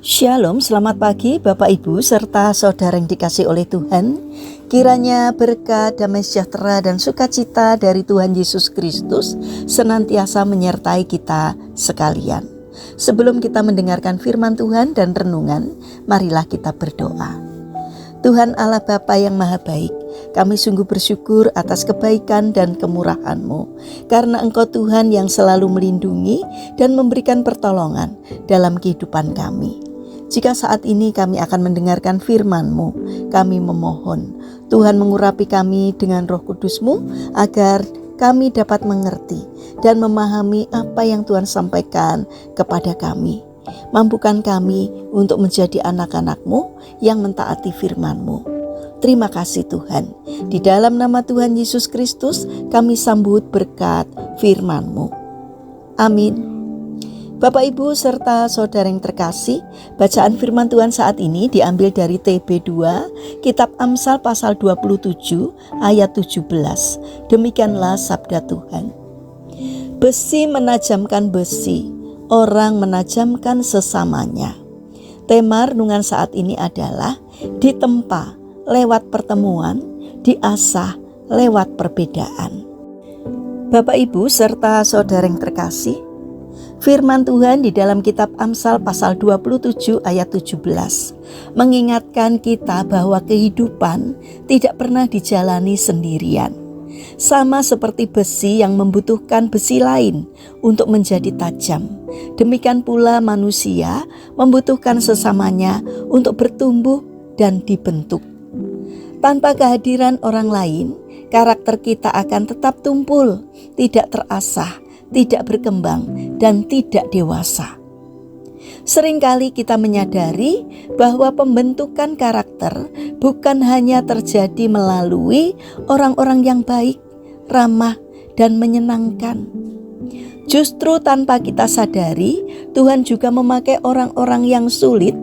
Shalom, selamat pagi Bapak Ibu serta saudara yang dikasih oleh Tuhan. Kiranya berkat, damai sejahtera dan sukacita dari Tuhan Yesus Kristus senantiasa menyertai kita sekalian. Sebelum kita mendengarkan firman Tuhan dan renungan, marilah kita berdoa. Tuhan Allah Bapa yang Maha Baik, kami sungguh bersyukur atas kebaikan dan kemurahan-Mu, karena Engkau Tuhan yang selalu melindungi dan memberikan pertolongan dalam kehidupan kami. Jika saat ini kami akan mendengarkan firman-Mu, kami memohon Tuhan mengurapi kami dengan Roh Kudus-Mu agar kami dapat mengerti dan memahami apa yang Tuhan sampaikan kepada kami. Mampukan kami untuk menjadi anak-anak-Mu yang mentaati firman-Mu. Terima kasih Tuhan. Di dalam nama Tuhan Yesus Kristus kami sambut berkat firman-Mu. Amin. Bapak Ibu serta saudara yang terkasih, bacaan firman Tuhan saat ini diambil dari TB2, Kitab Amsal pasal 27 ayat 17. Demikianlah sabda Tuhan. Besi menajamkan besi, orang menajamkan sesamanya. Tema renungan saat ini adalah ditempa lewat pertemuan, diasah lewat perbedaan. Bapak Ibu serta saudara yang terkasih, firman Tuhan di dalam kitab Amsal pasal 27 ayat 17 mengingatkan kita bahwa kehidupan tidak pernah dijalani sendirian. Sama seperti besi yang membutuhkan besi lain untuk menjadi tajam, demikian pula manusia membutuhkan sesamanya untuk bertumbuh dan dibentuk. Tanpa kehadiran orang lain, karakter kita akan tetap tumpul, tidak terasah, tidak berkembang, dan tidak dewasa. Seringkali kita menyadari bahwa pembentukan karakter bukan hanya terjadi melalui orang-orang yang baik, ramah, dan menyenangkan. Justru tanpa kita sadari, Tuhan juga memakai orang-orang yang sulit,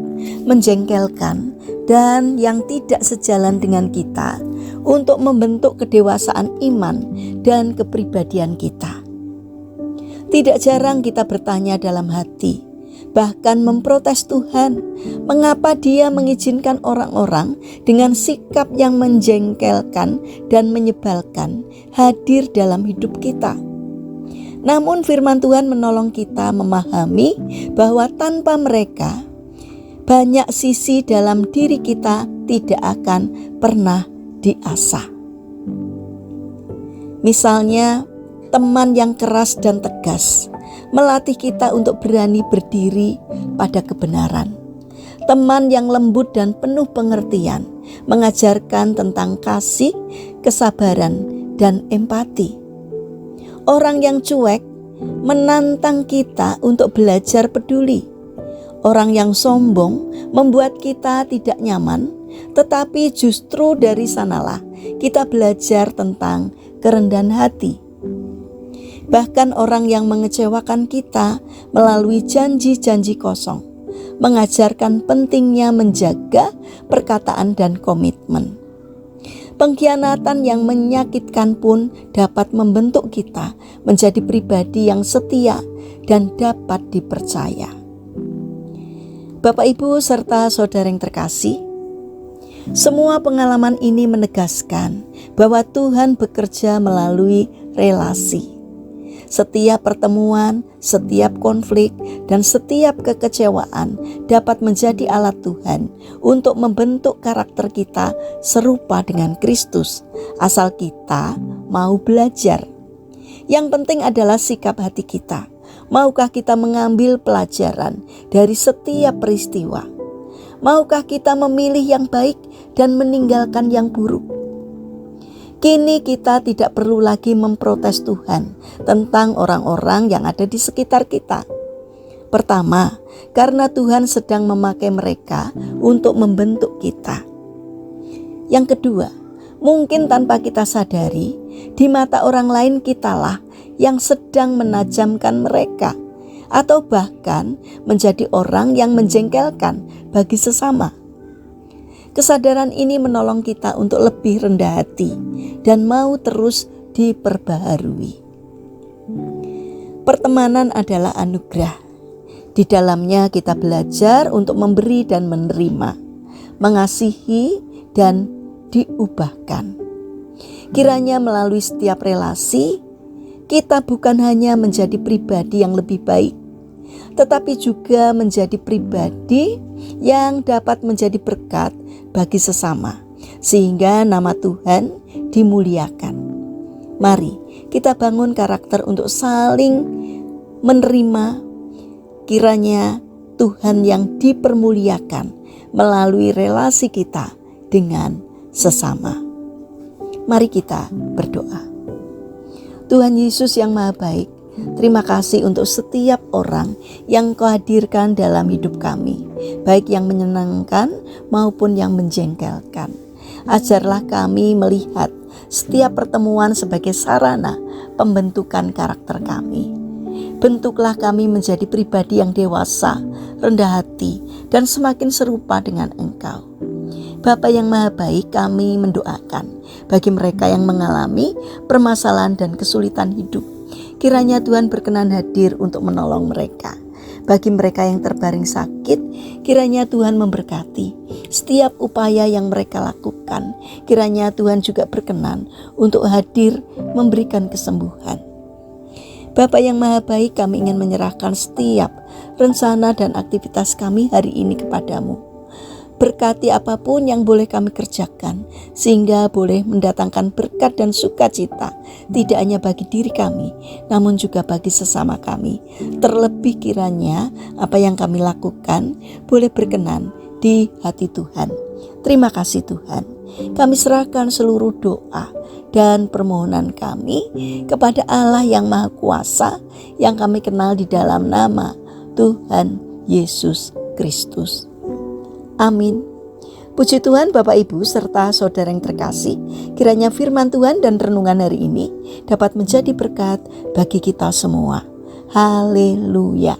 menjengkelkan, dan yang tidak sejalan dengan kita untuk membentuk kedewasaan iman dan kepribadian kita. Tidak jarang kita bertanya dalam hati, bahkan memprotes Tuhan, mengapa Dia mengizinkan orang-orang dengan sikap yang menjengkelkan dan menyebalkan hadir dalam hidup kita. Namun firman Tuhan menolong kita memahami bahwa tanpa mereka, banyak sisi dalam diri kita tidak akan pernah diasah. Misalnya, teman yang keras dan tegas melatih kita untuk berani berdiri pada kebenaran. Teman yang lembut dan penuh pengertian mengajarkan tentang kasih, kesabaran, dan empati. Orang yang cuek menantang kita untuk belajar peduli. Orang yang sombong membuat kita tidak nyaman, tetapi justru dari sanalah kita belajar tentang kerendahan hati. Bahkan orang yang mengecewakan kita melalui janji-janji kosong, mengajarkan pentingnya menjaga perkataan dan komitmen. Pengkhianatan yang menyakitkan pun dapat membentuk kita menjadi pribadi yang setia dan dapat dipercaya. Bapak Ibu serta saudara yang terkasih, semua pengalaman ini menegaskan bahwa Tuhan bekerja melalui relasi. Setiap pertemuan, setiap konflik, dan setiap kekecewaan dapat menjadi alat Tuhan untuk membentuk karakter kita serupa dengan Kristus, asal kita mau belajar. Yang penting adalah sikap hati kita. Maukah kita mengambil pelajaran dari setiap peristiwa? Maukah kita memilih yang baik dan meninggalkan yang buruk? Kini kita tidak perlu lagi memprotes Tuhan tentang orang-orang yang ada di sekitar kita. Pertama, karena Tuhan sedang memakai mereka untuk membentuk kita. Yang kedua, mungkin tanpa kita sadari, di mata orang lain kitalah yang sedang menajamkan mereka, atau bahkan menjadi orang yang menjengkelkan bagi sesama. Kesadaran ini menolong kita untuk lebih rendah hati dan mau terus diperbaharui. Pertemanan adalah anugerah. Di dalamnya kita belajar untuk memberi dan menerima, mengasihi dan diubahkan. Kiranya melalui setiap relasi, kita bukan hanya menjadi pribadi yang lebih baik, tetapi juga menjadi pribadi yang dapat menjadi berkat bagi sesama, sehingga nama Tuhan dimuliakan. Mari kita bangun karakter untuk saling menerima. Kiranya Tuhan yang dipermuliakan melalui relasi kita dengan sesama. Mari kita berdoa. Tuhan Yesus yang Maha Baik, terima kasih untuk setiap orang yang Kau hadirkan dalam hidup kami, baik yang menyenangkan maupun yang menjengkelkan. Ajarlah kami melihat setiap pertemuan sebagai sarana pembentukan karakter kami. Bentuklah kami menjadi pribadi yang dewasa, rendah hati, dan semakin serupa dengan Engkau. Bapa yang Maha Baik, kami mendoakan bagi mereka yang mengalami permasalahan dan kesulitan hidup. Kiranya Tuhan berkenan hadir untuk menolong mereka. Bagi mereka yang terbaring sakit, kiranya Tuhan memberkati setiap upaya yang mereka lakukan. Kiranya Tuhan juga berkenan untuk hadir memberikan kesembuhan. Bapa yang Maha Baik, kami ingin menyerahkan setiap rencana dan aktivitas kami hari ini kepadamu. Berkati apapun yang boleh kami kerjakan, sehingga boleh mendatangkan berkat dan sukacita, tidak hanya bagi diri kami, namun juga bagi sesama kami. Terlebih kiranya apa yang kami lakukan boleh berkenan di hati Tuhan. Terima kasih Tuhan. Kami serahkan seluruh doa dan permohonan kami kepada Allah yang Maha Kuasa, yang kami kenal di dalam nama Tuhan Yesus Kristus. Amin. Puji Tuhan Bapak Ibu serta saudara yang terkasih, kiranya firman Tuhan dan renungan hari ini dapat menjadi berkat bagi kita semua. Haleluya.